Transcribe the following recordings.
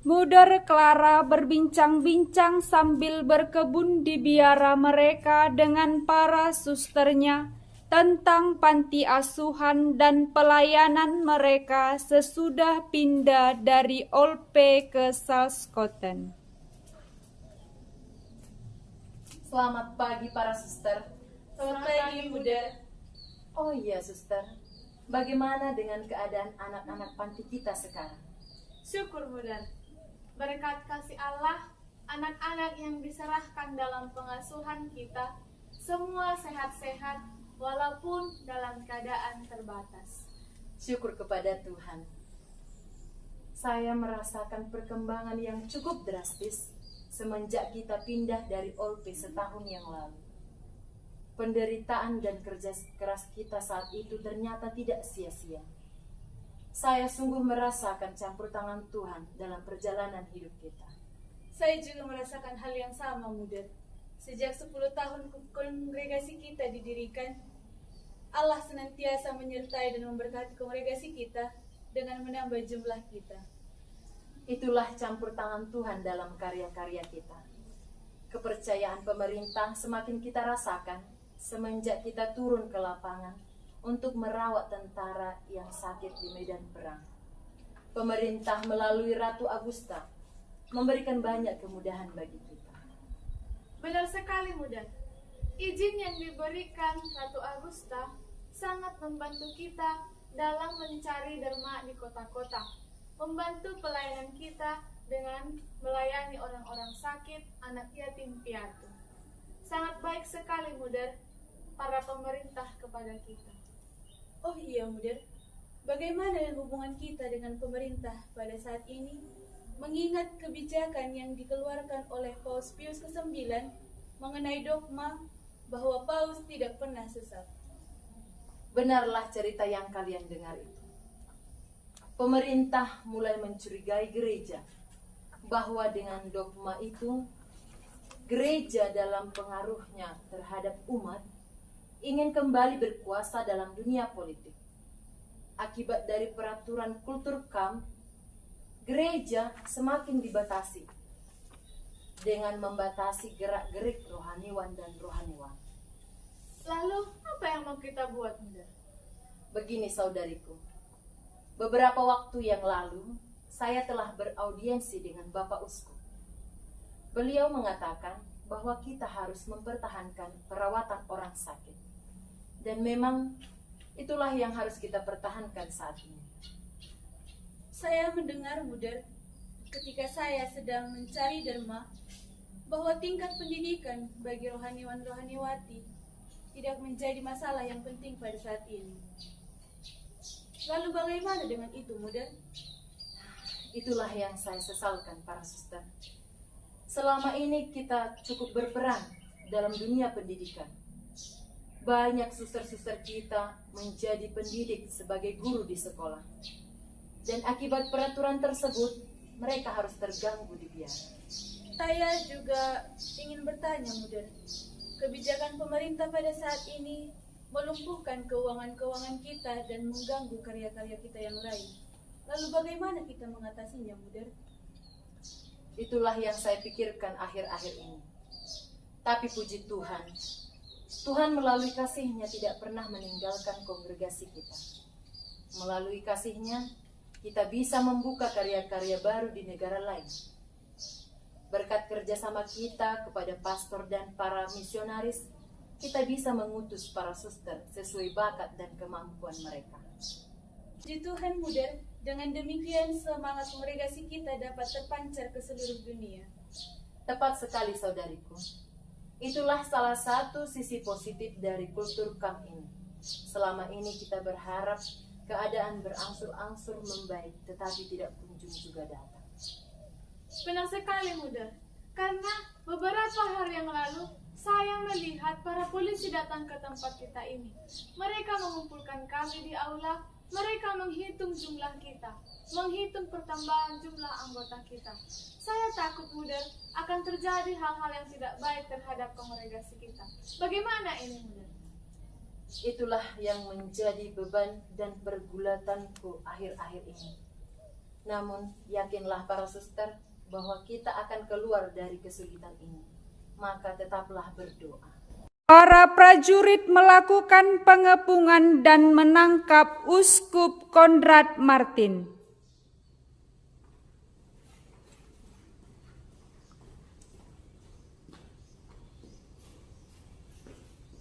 Mudar Clara berbincang-bincang sambil berkebun di biara mereka dengan para susternya tentang panti asuhan dan pelayanan mereka sesudah pindah dari Olpe ke Salskoten. Selamat pagi para suster. Selamat pagi, Bunda. Oh iya suster, bagaimana dengan keadaan anak-anak panti kita sekarang? Syukur, Bunda. Berkat kasih Allah, anak-anak yang diserahkan dalam pengasuhan kita semua sehat-sehat walaupun dalam keadaan terbatas. Syukur kepada Tuhan. Saya merasakan perkembangan yang cukup drastis semenjak kita pindah dari Olpe setahun yang lalu. Penderitaan dan kerja keras kita saat itu ternyata tidak sia-sia. Saya sungguh merasakan campur tangan Tuhan dalam perjalanan hidup kita. Saya juga merasakan hal yang sama, Bunda. Sejak 10 tahun kongregasi kita didirikan, Allah senantiasa menyertai dan memberkati kongregasi kita dengan menambah jumlah kita. Itulah campur tangan Tuhan dalam karya-karya kita. Kepercayaan pemerintah semakin kita rasakan semenjak kita turun ke lapangan untuk merawat tentara yang sakit di medan perang. Pemerintah melalui Ratu Agusta memberikan banyak kemudahan bagi kita. Benar sekali, Bunda. Izin yang diberikan Ratu Agusta sangat membantu kita dalam mencari derma di kota-kota, membantu pelayanan kita dengan melayani orang-orang sakit, anak yatim piatu. Sangat baik sekali, Bunda, para pemerintah kepada kita. Oh iya, Bunda. Bagaimana hubungan kita dengan pemerintah pada saat ini? Mengingat kebijakan yang dikeluarkan oleh Paus Pius ke-9 mengenai dogma bahwa Paus tidak pernah sesat. Benarlah cerita yang kalian dengar itu. Pemerintah mulai mencurigai gereja bahwa dengan dogma itu, gereja dalam pengaruhnya terhadap umat ingin kembali berkuasa dalam dunia politik. Akibat dari peraturan kultur KAM, gereja semakin dibatasi dengan membatasi gerak-gerik rohaniwan dan rohaniwan. Lalu, apa yang mau kita buat, Bunda? Begini saudariku, beberapa waktu yang lalu saya telah beraudiensi dengan Bapak Uskup. Beliau mengatakan bahwa kita harus mempertahankan perawatan orang sakit. Dan memang itulah yang harus kita pertahankan saat ini. Saya mendengar, Bunda, ketika saya sedang mencari derma, bahwa tingkat pendidikan bagi rohaniwan-rohaniwati tidak menjadi masalah yang penting pada saat ini. Lalu bagaimana dengan itu, Bunda? Itulah yang saya sesalkan para suster. Selama ini kita cukup berperan dalam dunia pendidikan. Banyak suster-suster kita menjadi pendidik sebagai guru di sekolah. Dan akibat peraturan tersebut, mereka harus terganggu di biara. Saya juga ingin bertanya, Bunda. Kebijakan pemerintah pada saat ini melumpuhkan keuangan-keuangan kita dan mengganggu karya-karya kita yang lain. Lalu bagaimana kita mengatasinya, Bunda? Itulah yang saya pikirkan akhir-akhir ini. Tapi puji Tuhan, Tuhan melalui kasih-Nya tidak pernah meninggalkan kongregasi kita. Melalui kasih-Nya, kita bisa membuka karya-karya baru di negara lain. Berkat kerjasama kita kepada pastor dan para misionaris, kita bisa mengutus para suster sesuai bakat dan kemampuan mereka. Puji Tuhan, Bunda, dengan demikian semangat kongregasi kita dapat terpancar ke seluruh dunia. Tepat sekali saudariku. Itulah salah satu sisi positif dari kultur KAM ini. Selama ini kita berharap keadaan berangsur-angsur membaik, tetapi tidak kunjung juga datang. Benar sekali, Bunda. Karena beberapa hari yang lalu, saya melihat para polisi datang ke tempat kita ini. Mereka mengumpulkan kami di aula, mereka menghitung jumlah kita, menghitung pertambahan jumlah anggota kita. Saya takut, Bunda, akan terjadi hal-hal yang tidak baik terhadap kongregasi kita. Bagaimana ini, Bunda? Itulah yang menjadi beban dan pergulatanku akhir-akhir ini. Namun, yakinlah para suster bahwa kita akan keluar dari kesulitan ini. Maka tetaplah berdoa. Para prajurit melakukan pengepungan dan menangkap Uskup Konrad Martin.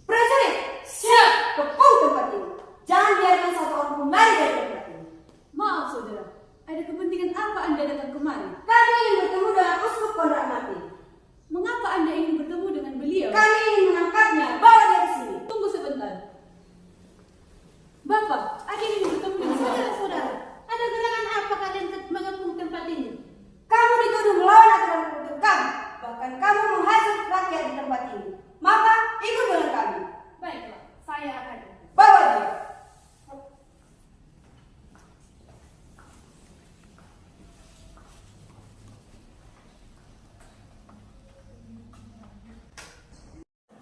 Prajurit, siap! Kepung tempat ini. Jangan biarkan satu orang pun lari dari tempat ini. Maaf saudara, ada kepentingan apa Anda datang kemari? Kami ingin bertemu dengan Uskup Konrad Martin. Mengapa Anda ingin bertemu dengan beliau? Kami ingin menangkapnya. Bawa dia ke sini. Tunggu sebentar. Bapak, Anda ingin bertemu dengan siapa? Saudara, ada gerangan apa kalian mengepung tempat ini? Kamu dituduh melawan aturan kultur kami. Bahkan kamu menghasut rakyat di tempat ini. Maka ikut dengan kami. Baiklah, saya akan. Bawa dia.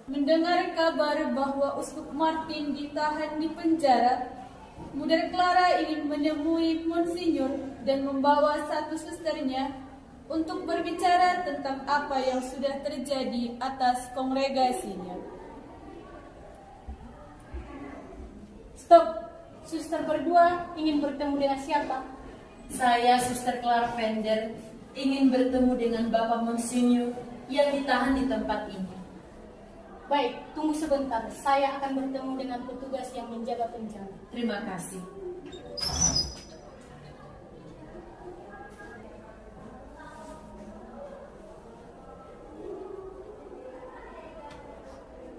Mendengar kabar bahwa Uskup Martin ditahan di penjara, Muda Clara ingin menemui Monsinyur dan membawa satu susternya untuk berbicara tentang apa yang sudah terjadi atas kongregasinya. Stop, suster berdua ingin bertemu dengan siapa? Saya, Suster Clara Fender, ingin bertemu dengan Bapak Monsinyur yang ditahan di tempat ini. Baik, tunggu sebentar. Saya akan bertemu dengan petugas yang menjaga penjara. Terima kasih.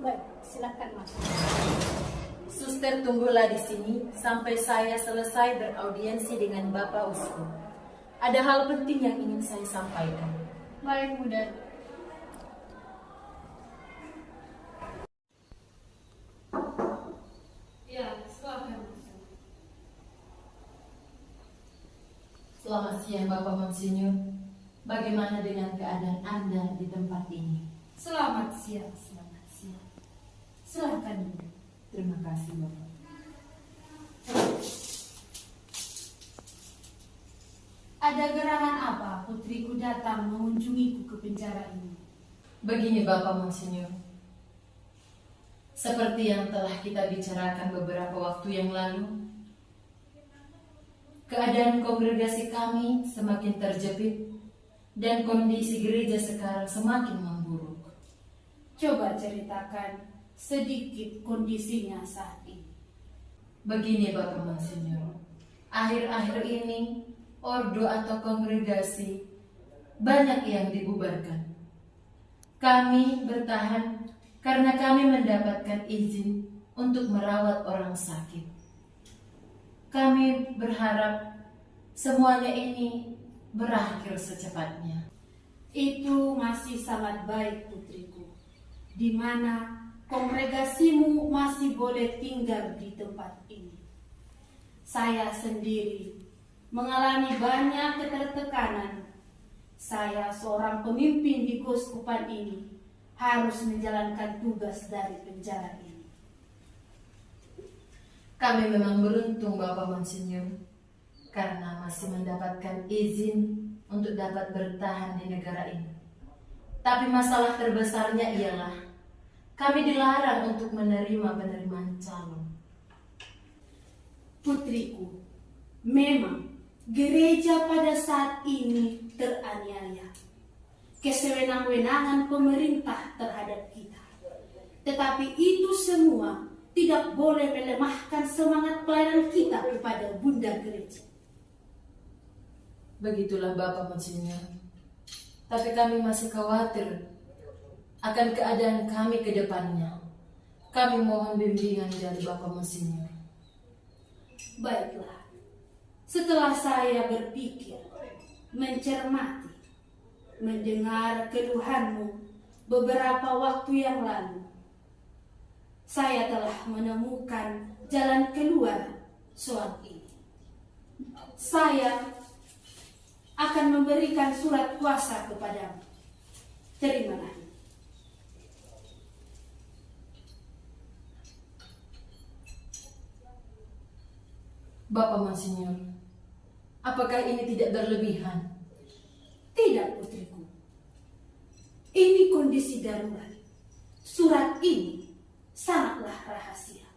Baik, silakan masuk. Suster, tunggulah di sini sampai saya selesai beraudiensi dengan Bapak Uskup. Ada hal penting yang ingin saya sampaikan. Baik, Muda. Ya, silakan. Selamat siang Bapak Monsinyur. Bagaimana dengan keadaan Anda di tempat ini? Selamat siang, selamat siang. Silakan, Muda. Terima kasih Bapak. Ada gerangan apa putriku datang mengunjungiku ke penjara ini? Begini Bapak Monsinyur. Seperti yang telah kita bicarakan beberapa waktu yang lalu, keadaan kongregasi kami semakin terjepit dan kondisi gereja sekarang semakin memburuk. Coba ceritakan sedikit kondisinya saat ini. Begini Bapak Monsinyur, akhir-akhir ini ordo atau kongregasi banyak yang dibubarkan. Kami bertahan karena kami mendapatkan izin untuk merawat orang sakit. Kami berharap semuanya ini berakhir secepatnya. Itu masih sangat baik, putriku, di mana kongregasimu masih boleh tinggal di tempat ini. Saya sendiri mengalami banyak ketertekanan. Saya seorang pemimpin di keuskupan ini harus menjalankan tugas dari penjara ini. Kami memang beruntung Bapak Monsinyur karena masih mendapatkan izin untuk dapat bertahan di negara ini. Tapi masalah terbesarnya ialah kami dilarang untuk menerima penerimaan calon. Putriku, memang gereja pada saat ini teraniaya. Kesewenang-wenangan pemerintah terhadap kita. Tetapi itu semua tidak boleh melemahkan semangat pelayanan kita kepada Bunda Gereja. Begitulah Bapak Monsinyur. Tapi kami masih khawatir akan keadaan kami ke depannya. Kami mohon bimbingan dari Bapak Monsinyur. Baiklah, setelah saya berpikir, mencermati, mendengar keluhanmu beberapa waktu yang lalu, saya telah menemukan jalan keluar soal ini. Saya akan memberikan surat kuasa kepadamu. Terimalah. Bapak Monsinyur, Apakah ini tidak berlebihan? Tidak, putriku. Ini kondisi darurat. Surat ini sangatlah rahasia.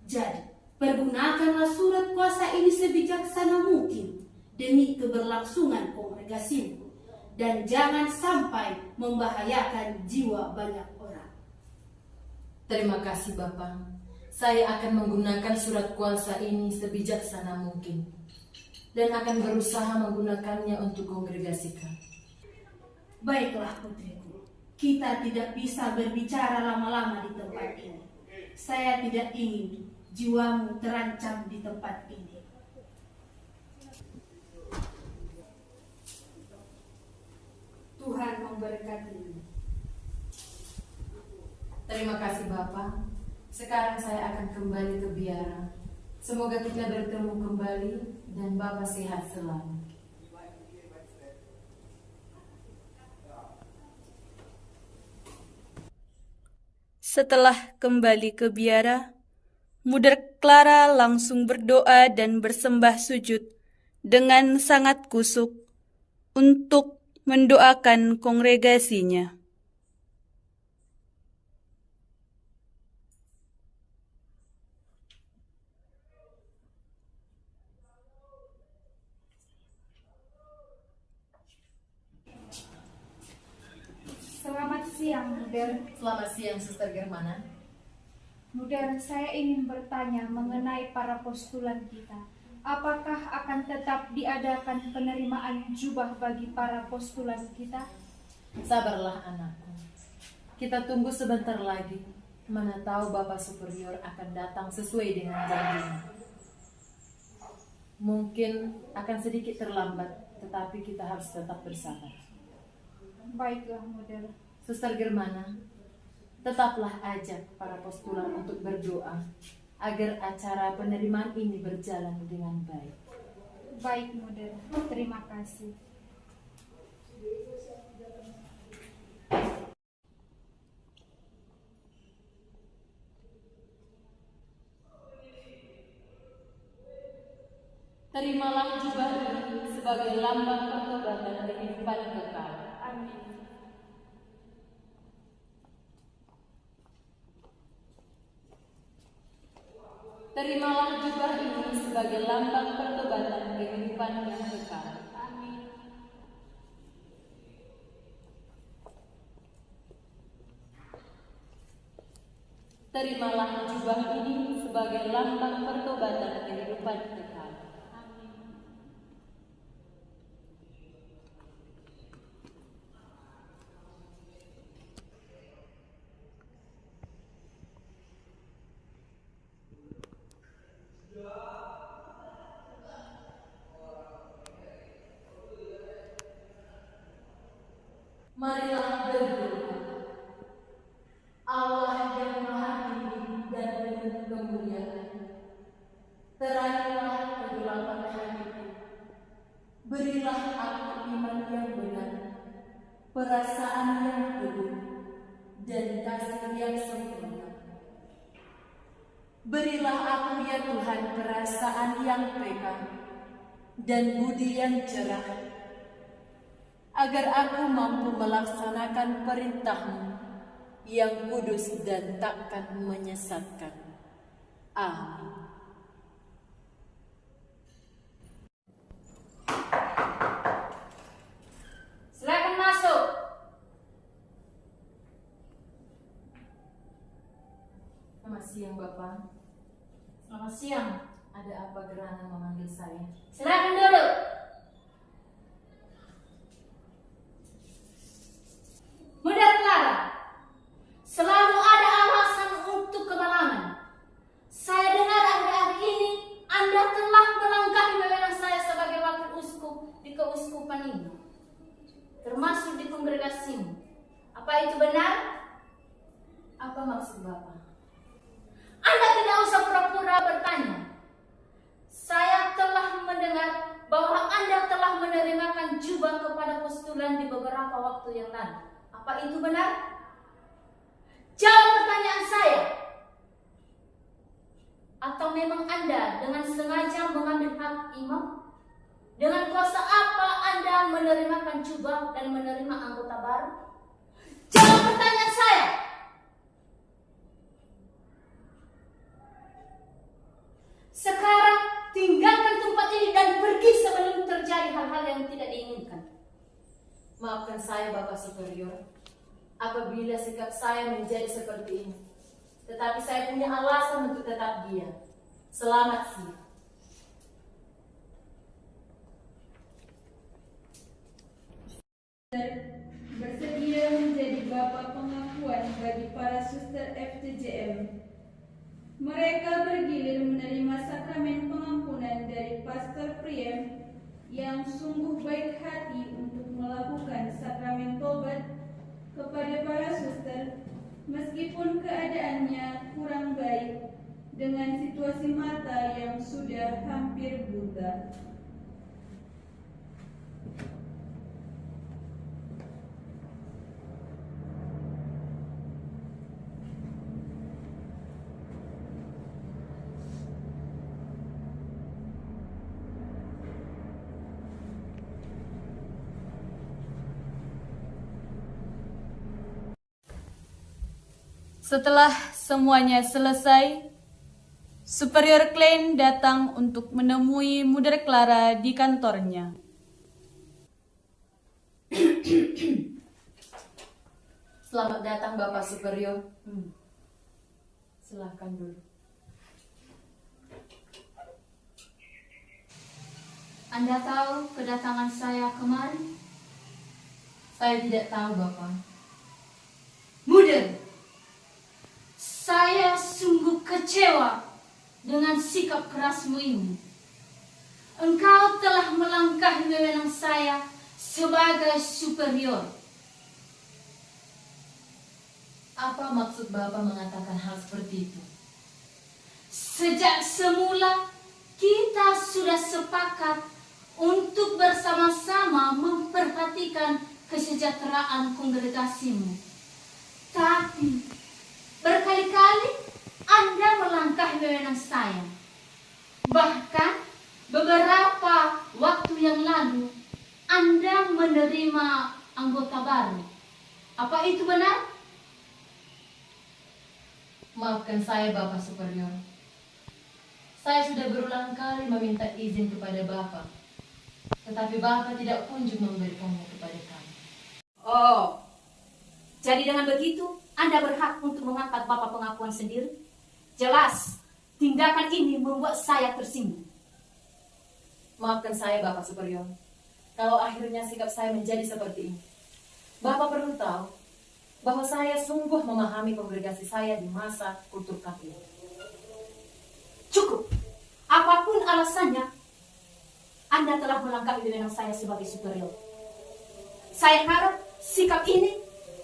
Jadi, pergunakanlah surat kuasa ini sebijaksana mungkin demi keberlangsungan kongregasimu. Dan jangan sampai membahayakan jiwa banyak orang. Terima kasih Bapak. Saya akan menggunakan surat kuasa ini sebijaksana mungkin. Dan akan berusaha menggunakannya untuk kongregasikan. Baiklah putriku, kita tidak bisa berbicara lama-lama di tempat ini. Saya tidak ingin jiwamu terancam di tempat ini. Tuhan memberkatimu. Terima kasih Bapak. Sekarang saya akan kembali ke biara. Semoga kita bertemu kembali dan Bapak sehat selalu. Setelah kembali ke biara, Muder Clara langsung berdoa dan bersembah sujud dengan sangat kusuk untuk mendoakan kongregasinya. Selamat siang, Muder. Selamat siang, Suster Germana. Muder, saya ingin bertanya mengenai para postulan kita. Apakah akan tetap diadakan penerimaan jubah bagi para postulan kita? Sabarlah anakku. Kita tunggu sebentar lagi. Mana tahu Bapak Superior akan datang sesuai dengan janjinya. Mungkin akan sedikit terlambat, tetapi kita harus tetap bersabar. Baiklah, Muder. Suster Germana, tetaplah ajak para postulan untuk berdoa agar acara penerimaan ini berjalan dengan baik. Baik, Muder. Terima kasih. Terimalah jubah ini sebagai lambang pertobatan kehidupan kekal. Amin. Terimalah jubah ini sebagai lambang pertobatan kehidupan yang kekal. Amin. Terimalah jubah ini sebagai lambang pertobatan kehidupan kekal. Marilah berdoa. Allah yang Maha Tinggi dan penuh kemuliaan, terangilah kegelapan hatiku. Berilah aku iman yang benar, perasaan yang teguh, dan kasih yang sempurna. Berilah aku ya Tuhan perasaan yang peka dan budi yang cerah, agar aku mampu melaksanakan perintah-Mu yang kudus dan takkan menyesatkan. Amin. Silakan masuk. Selamat siang Bapak. Selamat siang. Ada apa gerangan memanggil saya? Silakan duduk. Muder Clara, selalu ada alasan untuk kemalangan. Saya dengar akhir-akhir ini Anda telah melangkahi wewenang saya sebagai wakil uskup di keuskupan ini, termasuk di kongregasimu. Apa itu benar? Apa maksud Bapak? Anda tidak usah pura-pura bertanya. Saya telah mendengar bahwa Anda telah menerimakan jubah kepada postulan di beberapa waktu yang lalu. Apa itu benar? Jawab pertanyaan saya. Atau memang Anda dengan sengaja mengambil hak imam? Dengan kuasa apa Anda menerimakan jubah dan menerima anggota baru? Jawab pertanyaan saya. Sekarang tinggalkan tempat ini dan pergi sebelum terjadi hal-hal yang tidak diinginkan. Maafkan saya Bapak Superior, apabila sikap saya menjadi seperti ini. Tetapi saya punya alasan untuk tetap diam. Selamat siang. Bersedia menjadi Bapak pengakuan bagi para suster FTJM. Mereka bergilir menerima sakramen pengampunan dari Pastor Priem yang sungguh baik hati untuk melakukan sakramen tobat kepada para suster meskipun keadaannya kurang baik dengan situasi mata yang sudah hampir buta. Setelah semuanya selesai, Superior Klein datang untuk menemui Mother Clara di kantornya. Selamat datang Bapak Superior. Silahkan dulu. Anda tahu kedatangan saya kemari? Saya tidak tahu Bapak. Mother, saya sungguh kecewa dengan sikap kerasmu ini. Engkau telah melangkahi wewenang saya sebagai superior. Apa maksud Bapak mengatakan hal seperti itu? Sejak semula kita sudah sepakat untuk bersama-sama memperhatikan kesejahteraan kongregasimu. Tapi berkali-kali Anda melangkahi wewenang saya. Bahkan beberapa waktu yang lalu Anda menerima anggota baru. Apa itu benar? Maafkan saya Bapak Superior. Saya sudah berulang kali meminta izin kepada Bapak, tetapi Bapak tidak kunjung memberikannya kepada kami. Oh, jadi dengan begitu Anda berhak untuk mengangkat Bapak pengakuan sendiri? Jelas, tindakan ini membuat saya tersinggung. Maafkan saya Bapak Superior, kalau akhirnya sikap saya menjadi seperti ini. Bapak perlu tahu bahwa saya sungguh memahami kongregasi saya di masa kultur kafir. Cukup, apapun alasannya, Anda telah melangkahi wewenang saya sebagai superior. Saya harap sikap ini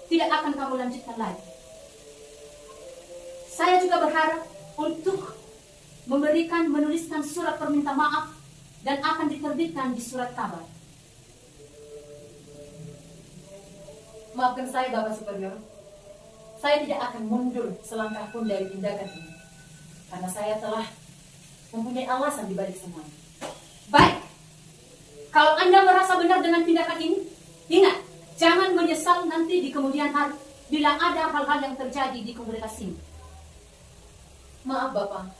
tidak akan kamu lanjutkan lagi. Saya juga berharap untuk menuliskan surat perminta maaf dan akan diterbitkan di surat kabar. Maafkan saya Bapak Superior, saya tidak akan mundur selangkah pun dari tindakan ini, karena saya telah mempunyai alasan di balik semuanya. Baik, kalau Anda merasa benar dengan tindakan ini, ingat, jangan menyesal nanti di kemudian hari bila ada hal-hal yang terjadi di kongregasi. Maaf Bapak,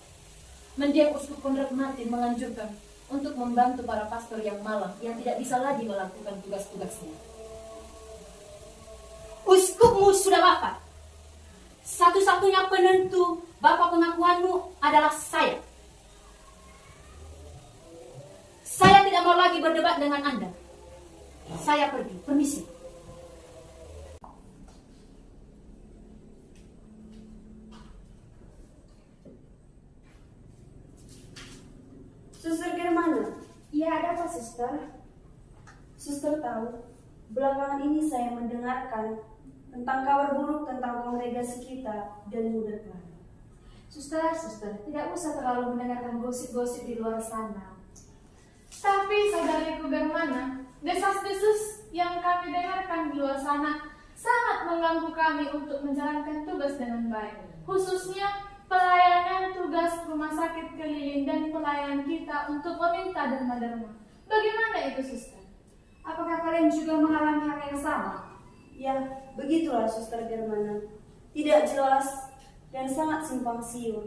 mendiang Uskup Konrad Martin menganjurkan untuk membantu para pastor yang malang yang tidak bisa lagi melakukan tugas-tugasnya. Uskupmu sudah wafat. Satu-satunya penentu Bapak pengakuanmu adalah saya. Saya tidak mau lagi berdebat dengan Anda. Saya pergi, permisi. Suster Germana, Ya, ada apa, Suster? suster tahu, belakangan ini saya mendengarkan tentang kabar buruk tentang kongregasi kita dan Mother Clara. Suster, tidak usah terlalu mendengarkan gosip-gosip di luar sana. Tapi saudariku Germana, desas-desus yang kami dengarkan di luar sana sangat mengganggu kami untuk menjalankan tugas dengan baik. Khususnya pelayanan tugas rumah sakit keliling dan pelayanan kita untuk meminta derma-derma. Bagaimana itu, Suster? Apakah kalian juga mengalami hal yang sama? Ya, begitulah Suster Germana. Tidak jelas dan sangat simpang siur.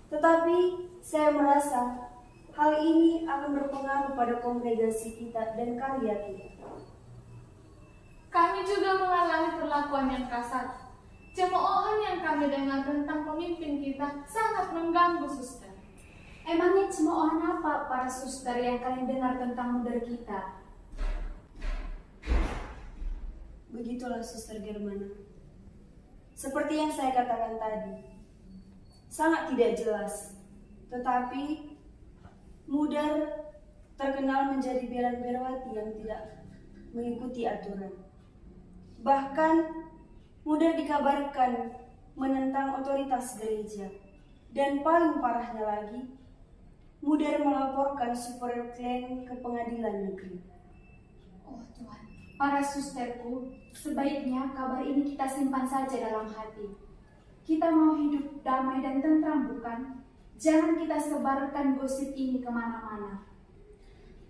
Tetapi saya merasa hal ini akan berpengaruh pada kongregasi kita dan karya kita. Kami juga mengalami perlakuan yang kasar. Cemoohan yang kami dengar tentang pemimpin kita sangat mengganggu, Suster. Emangnya cemoohan apa para suster yang kalian dengar tentang muda kita? Begitulah Suster Germana. Seperti yang saya katakan tadi, sangat tidak jelas. Tetapi Mudar terkenal menjadi beran-berwati yang tidak mengikuti aturan. Bahkan Mudar dikabarkan menentang otoritas gereja. Dan paling parahnya lagi, Mudar melaporkan superior klan ke pengadilan negeri. Oh Tuhan, para susterku, sebaiknya kabar ini kita simpan saja dalam hati. Kita mau hidup damai dan tentram, bukan? Jangan kita sebarkan gosip ini kemana-mana.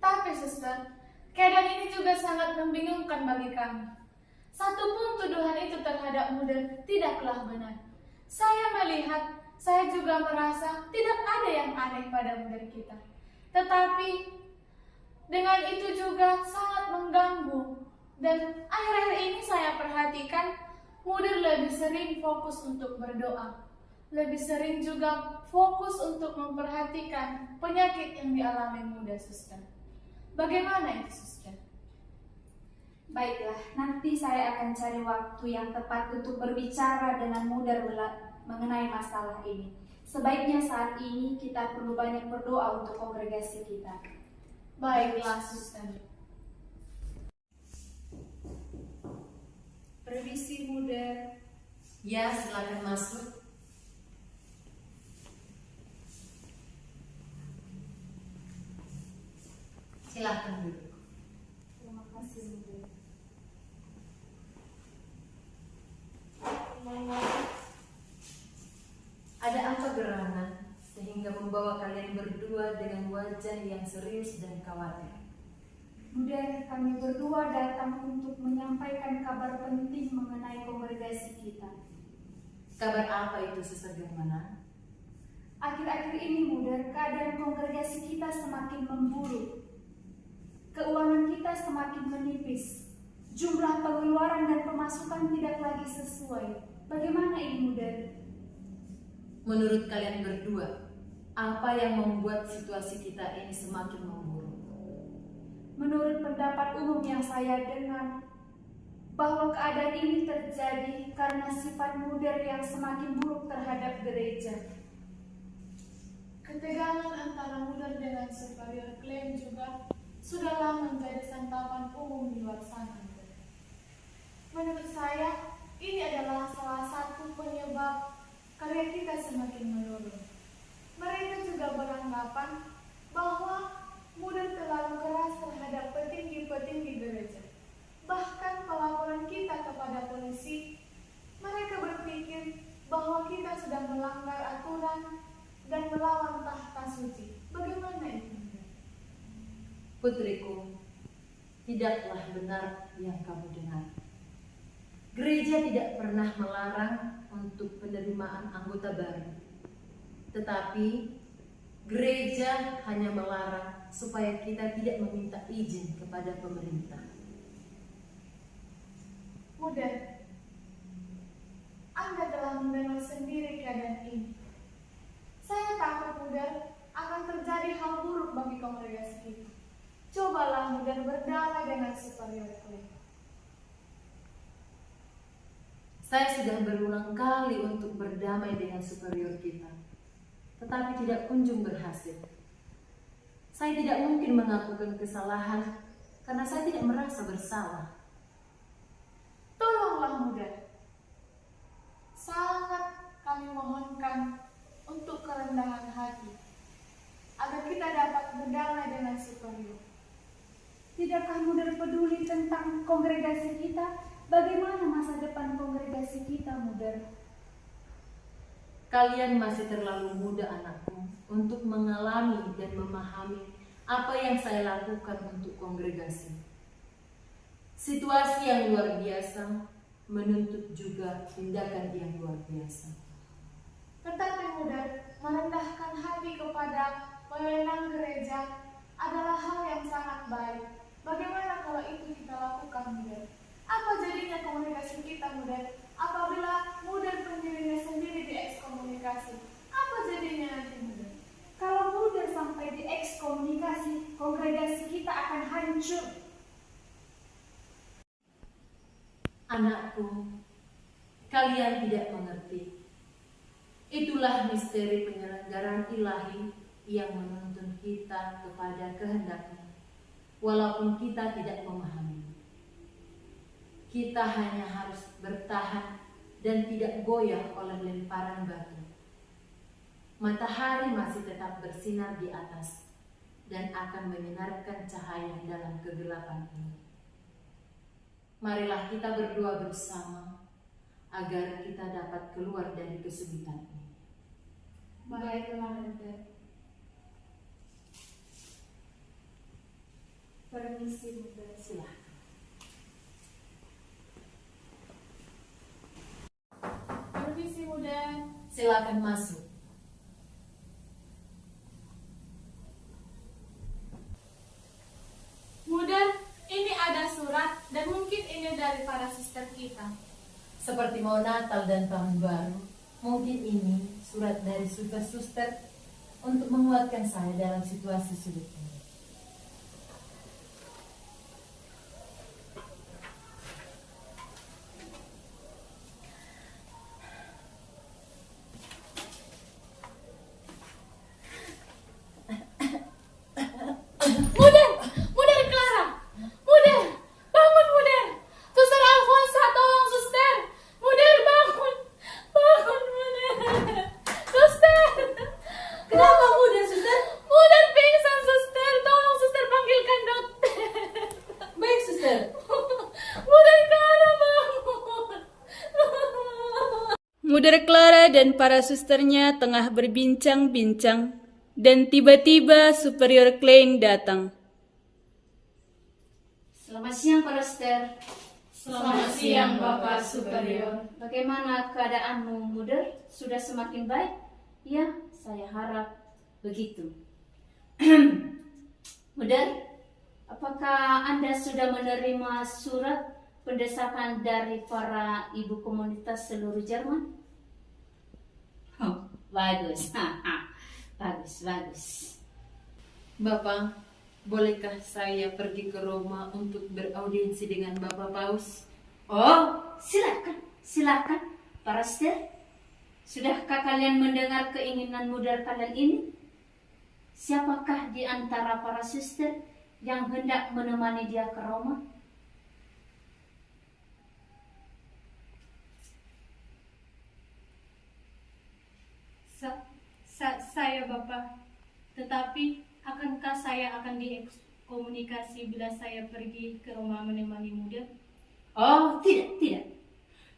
Tapi, Suster, keadaan ini juga sangat membingungkan bagi kami. Satupun tuduhan itu terhadap Mudar tidaklah benar. Saya juga merasa tidak ada yang aneh pada Mudar kita. Tetapi, dengan itu juga sangat mengganggu. Dan akhir-akhir ini saya perhatikan, Mudar lebih sering fokus untuk berdoa. Lebih sering juga fokus untuk memperhatikan penyakit yang dialami Mudar, Suster. Bagaimana itu, Suster? Baiklah, nanti saya akan cari waktu yang tepat untuk berbicara dengan Mudar mengenai masalah ini. Sebaiknya saat ini kita perlu banyak berdoa untuk kongregasi kita. Baiklah, Suster. Permisi Mudar. Ya, silakan masuk. Silakan duduk. Terima kasih Mudar. Ada apa gerangan sehingga membawa kalian berdua dengan wajah yang serius dan khawatir? Mudar, kami berdua datang untuk menyampaikan kabar penting mengenai kongregasi kita. Kabar apa itu, Suster Germana? Akhir-akhir ini Mudar, keadaan kongregasi kita semakin memburuk. Keuangan kita semakin menipis. Jumlah pengeluaran dan pemasukan tidak lagi sesuai. Bagaimana ini Mudar? Menurut kalian berdua, apa yang membuat situasi kita ini semakin memburuk? Menurut pendapat umum yang saya dengar, bahwa keadaan ini terjadi karena sifat Mudar yang semakin buruk terhadap gereja. Ketegangan antara Mudar dengan superior klan juga sudahlah menjadi santapan umum di luar sana. Menurut saya, ini adalah salah satu penyebab karya kita semakin menurun. Mereka juga beranggapan bahwa Mudar terlalu keras terhadap petinggi-petinggi gereja. Bahkan pelaporan kita kepada polisi, mereka berpikir bahwa kita sudah melanggar aturan dan melawan tahta suci. Bagaimana itu? Putriku, tidaklah benar yang kamu dengar. Gereja tidak pernah melarang untuk penerimaan anggota baru. Tetapi, gereja hanya melarang supaya kita tidak meminta izin kepada pemerintah. Mudar, Anda telah mendengar sendiri keadaan ini. Saya takut Mudar akan terjadi hal buruk bagi kongregasi kita. Cobalah Mudar berdamai dengan superior klan. Saya sudah berulang kali untuk berdamai dengan superior kita, tetapi tidak kunjung berhasil. Saya tidak mungkin mengakukan kesalahan karena saya tidak merasa bersalah. Tolonglah Mudar. Sangat kami mohonkan untuk kerendahan hati, agar kita dapat berdamai dengan superior. Tidakkah Mudar peduli tentang kongregasi kita? Bagaimana masa depan kongregasi kita, Mudar? Kalian masih terlalu muda anakku untuk mengalami dan memahami apa yang saya lakukan untuk kongregasi. Situasi yang luar biasa menuntut juga tindakan yang luar biasa. Tetapi mudah merendahkan hati kepada wewenang gereja adalah hal yang sangat baik. Bagaimana kalau itu kita lakukan, mudah? Apa jadinya komunikasi kita, mudah? Apabila mudah pendirinya sendiri diekskomunikasi, apa jadinya nanti, mudah? Kalau mudah sampai diekskomunikasi, kongregasi kita akan hancur. Anakku, kalian tidak mengerti. Itulah misteri penyelenggaraan ilahi yang menuntun kita kepada kehendaknya, walaupun kita tidak memahami. Kita hanya harus bertahan dan tidak goyah oleh lemparan batu. Matahari masih tetap bersinar di atas dan akan menyinarkan cahaya dalam kegelapan ini. Marilah kita berdoa bersama agar kita dapat keluar dari kesulitan ini. Baiklah, mudah. Permisi, mudah. Silahkan. Permisi, mudah. Silakan masuk. Mudah, ini ada surat dan mungkin ini dari para suster kita. Seperti mau Natal dan Tahun Baru, mungkin ini surat dari suster-suster untuk menguatkan saya dalam situasi sulit ini. Mudah Clara, mudah, bangun mudah. Suster Alfonsa, tolong suster. Mudah bangun, mudah. Suster, Kenapa mudah, suster? mudah pingsan suster. Tolong suster panggilkan dokter. Baik, suster. Mudah Clara bangun. Muder Clara dan para susternya tengah berbincang-bincang, dan tiba-tiba Superior Klein datang. Selamat siang para suster. Selamat siang Bapak Superior. Bagaimana keadaanmu, Muder? Sudah semakin baik? Ya, saya harap begitu. Muder, apakah Anda sudah menerima surat pendesakan dari para ibu komunitas seluruh Jerman? Oh, bagus. Bagus. Bapak, bolehkah saya pergi ke Roma untuk beraudiensi dengan Bapak Paus? Oh, silakan. Para suster, sudahkah kalian mendengar keinginan muda kalian ini? Siapakah di antara para suster yang hendak menemani dia ke Roma? Saya Bapak, tetapi akankah saya akan diekomunikasi bila saya pergi ke Roma menemani muda? Oh, tidak.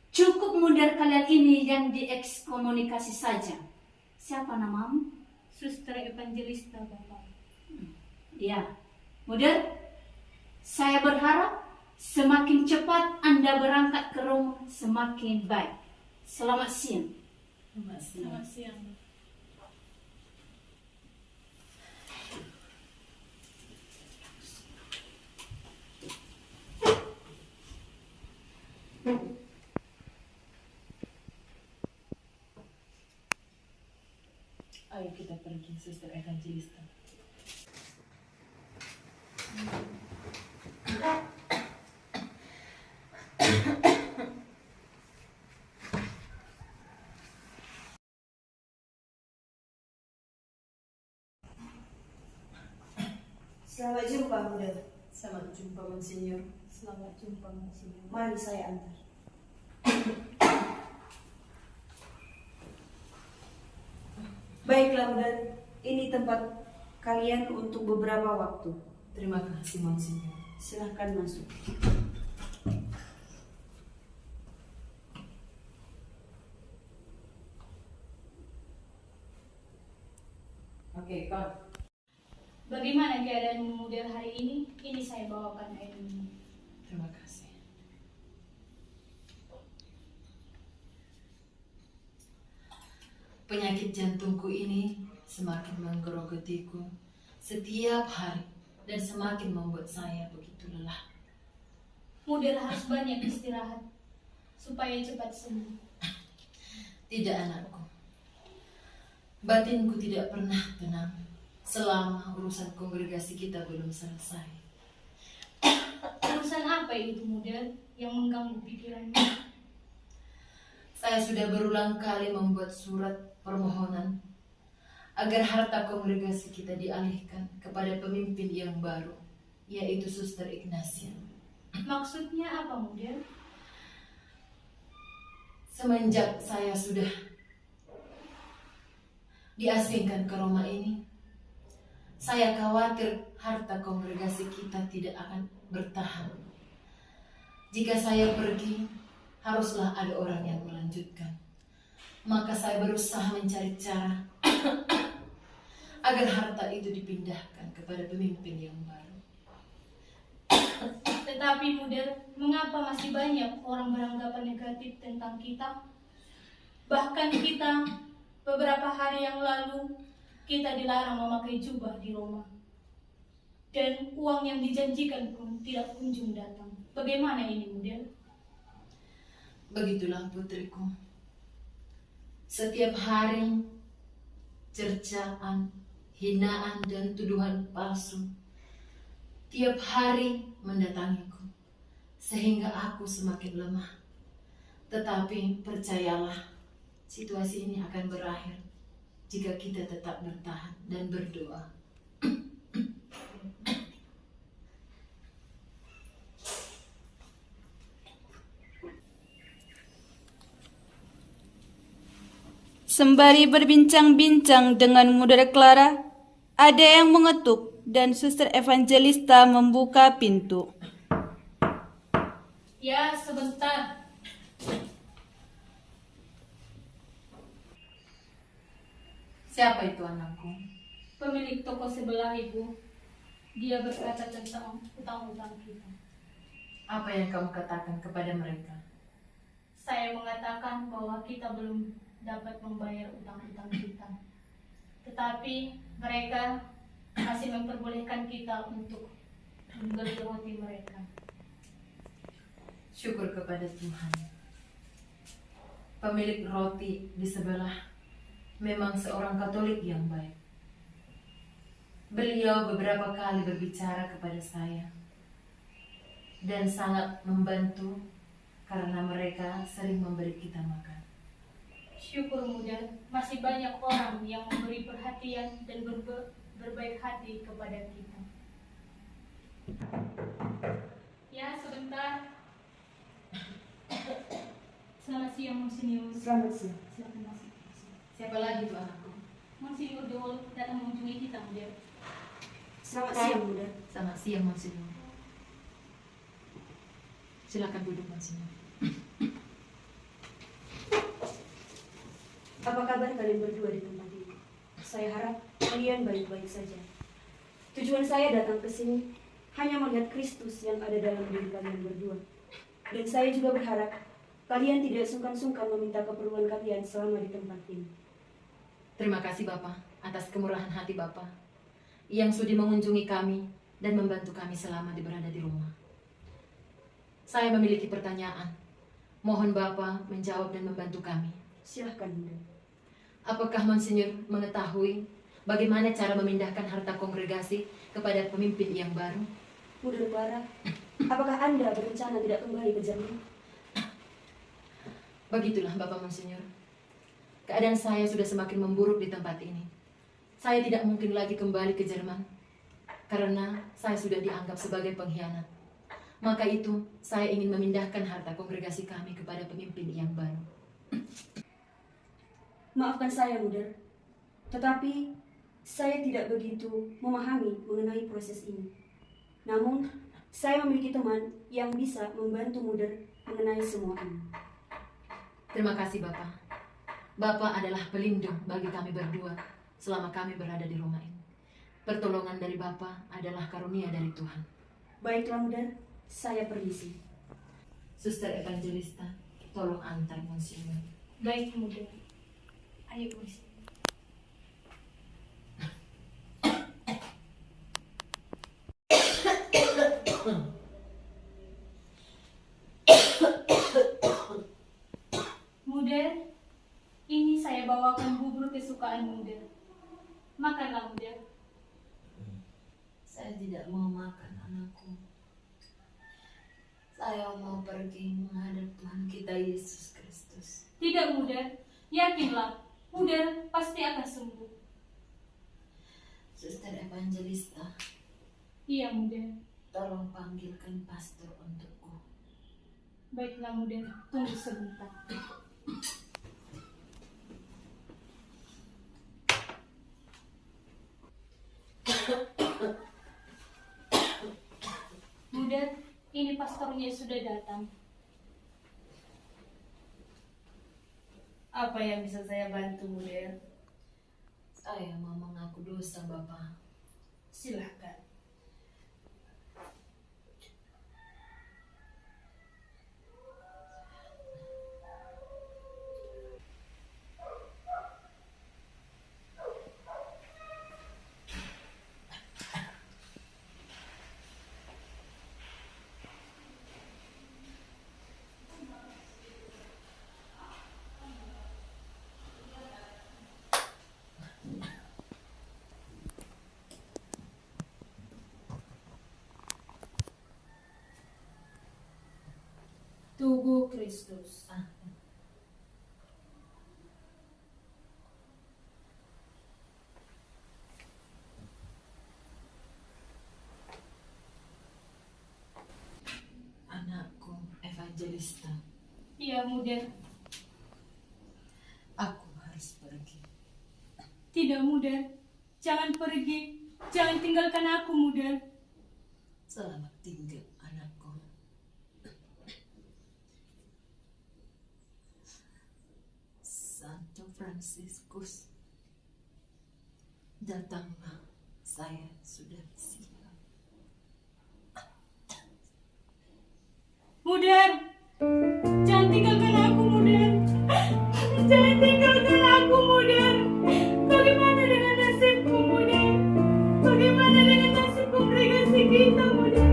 Cukup muda kalian ini yang diekskomunikasi saja. Siapa namamu? Suster Evangelista Bapak. Ya, muda, saya berharap semakin cepat Anda berangkat ke Roma, semakin baik. Selamat siang. Selamat siang. Ayo kita pergi, Suster Evangelista. Selamat jumpa, muda. Selamat jumpa, Monsignor. Selamat jumpa Monsignor. Mari saya antar. Baiklah, muda. Ini tempat kalian untuk beberapa waktu. Terima kasih, Monsignor. Silahkan masuk. Oke, Kak. Bagaimana keadaanmu Muder hari ini? Ini saya bawakan air minum. Terima kasih. Penyakit jantungku ini semakin menggerogotiku setiap hari dan semakin membuat saya begitu lelah. Muder harus banyak istirahat supaya cepat sembuh. Tidak, anakku. Batinku tidak pernah tenang selama urusan kongregasi kita belum selesai. Urusan apa itu Muder yang mengganggu pikiranmu? Saya sudah berulang kali membuat surat permohonan agar harta kongregasi kita dialihkan kepada pemimpin yang baru, yaitu Suster Ignatia. Maksudnya apa Muder? Semenjak saya sudah diasingkan ke Roma ini, saya khawatir harta kongregasi kita tidak akan bertahan. Jika saya pergi, haruslah ada orang yang melanjutkan. Maka saya berusaha mencari cara agar harta itu dipindahkan kepada pemimpin yang baru. Tetapi Muder, mengapa masih banyak orang beranggapan negatif tentang kita? Bahkan kita beberapa hari yang lalu kita dilarang memakai jubah di Roma. Dan uang yang dijanjikan pun tidak kunjung datang. Bagaimana ini Muder? Begitulah putriku. Setiap hari cercaan, hinaan dan tuduhan palsu tiap hari mendatangiku, sehingga aku semakin lemah. Tetapi percayalah, situasi ini akan berakhir jika kita tetap bertahan dan berdoa. Sembari berbincang-bincang dengan Muder Clara, ada yang mengetuk dan Suster Evangelista membuka pintu. Ya, sebentar. Siapa itu anakku? Pemilik toko sebelah Ibu. Dia berkata tentang utang-utang kita. Apa yang kamu katakan kepada mereka? Saya mengatakan bahwa kita belum dapat membayar utang-utang kita. Tetapi mereka masih memperbolehkan kita untuk membeli roti mereka. Syukur kepada Tuhan. Pemilik roti di sebelah memang seorang Katolik yang baik. Beliau beberapa kali berbicara kepada saya dan sangat membantu karena mereka sering memberi kita makan. Syukur Muder, masih banyak orang yang memberi perhatian dan berbaik hati kepada kita. Ya, sebentar. Selamat siang, Monsinyur. Selamat siang. Silakan masuk. Siapa lagi tuh anakku? Monsinyur Dol datang mengunjungi kita, Muder. Selamat siang, Muder. Selamat siang, Monsinyur. Silakan duduk, Monsinyur. Apa kabar kalian berdua di tempat ini? Saya harap kalian baik-baik saja. Tujuan saya datang ke sini hanya melihat Kristus yang ada dalam diri kalian berdua. Dan saya juga berharap kalian tidak sungkan-sungkan meminta keperluan kalian selama di tempat ini. Terima kasih Bapak atas kemurahan hati Bapak yang sudi mengunjungi kami dan membantu kami selama berada di rumah. Saya memiliki pertanyaan. Mohon Bapak menjawab dan membantu kami. Silahkan, Muder. Apakah Monsinyur mengetahui bagaimana cara memindahkan harta kongregasi kepada pemimpin yang baru? Muder Clara, apakah Anda berencana tidak kembali ke Jerman? Begitulah Bapak Monsinyur. Keadaan saya sudah semakin memburuk di tempat ini. Saya tidak mungkin lagi kembali ke Jerman karena saya sudah dianggap sebagai pengkhianat. Maka itu, saya ingin memindahkan harta kongregasi kami kepada pemimpin yang baru. Maafkan saya, Muder. Tetapi, saya tidak begitu memahami mengenai proses ini. Namun, saya memiliki teman yang bisa membantu Muder mengenai semua ini. Terima kasih Bapak. Bapak adalah pelindung bagi kami berdua selama kami berada di rumah ini. Pertolongan dari Bapa adalah karunia dari Tuhan. Baiklah Muda, saya permisi. Suster Evangelista, tolong antar Monsinyur. Baik Muda. Ayo Monsinyur. Muda, ini saya bawakan bubur kesukaan Muda. Makanlah Muda. Saya tidak mau makan, anakku. Saya mau pergi menghadap Tuhan kita Yesus Kristus. Tidak Muda, yakinlah, Muda pasti akan sembuh. Suster Evangelista, Iya Muda. tolong panggilkan pastor untukku. Baiklah Muda, tunggu sebentar. Muda, ini pastornya sudah datang. Apa yang bisa saya bantu, Muda? Saya mau mengaku dosa, Bapak. Silahkan. Tubuh Kristus. Anakku, Evangelista, Iya Muda. aku harus pergi. Tidak Muda. Jangan pergi. Jangan tinggalkan aku Muda. Selamat tinggal, anakku. Santo Fransiskus, datanglah, saya sudah siap. Mudar, jangan tinggalkan aku, Mudar. Jangan tinggalkan aku, Mudar. Bagaimana dengan nasibku, Mudar? Bagaimana dengan nasib kongregasi kita, Mudar?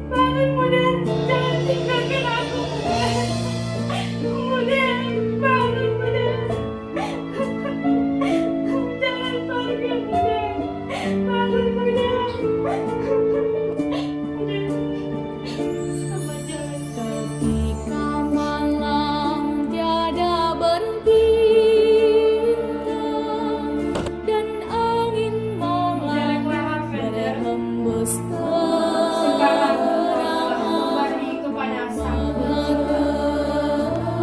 Bangun, Mudar. Jangan tinggalkan aku, Mudar. Mudar, bangun, Mudar. Jangan pergi, Mudar. Bangun, Mudar. Ketika malam tiada berbintang dan angin malam berhembus Sekarang telah kembali kepada Sang tiada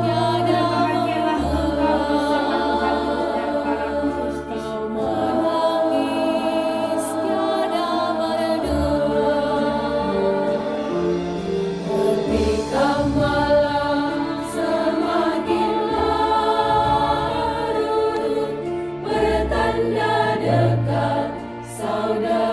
Bahagialah engkau bersama Tuhanmu dan para kudusnya. menangis tiada berdoa. Ketika malam semakin larut, bertanda dekat saudara.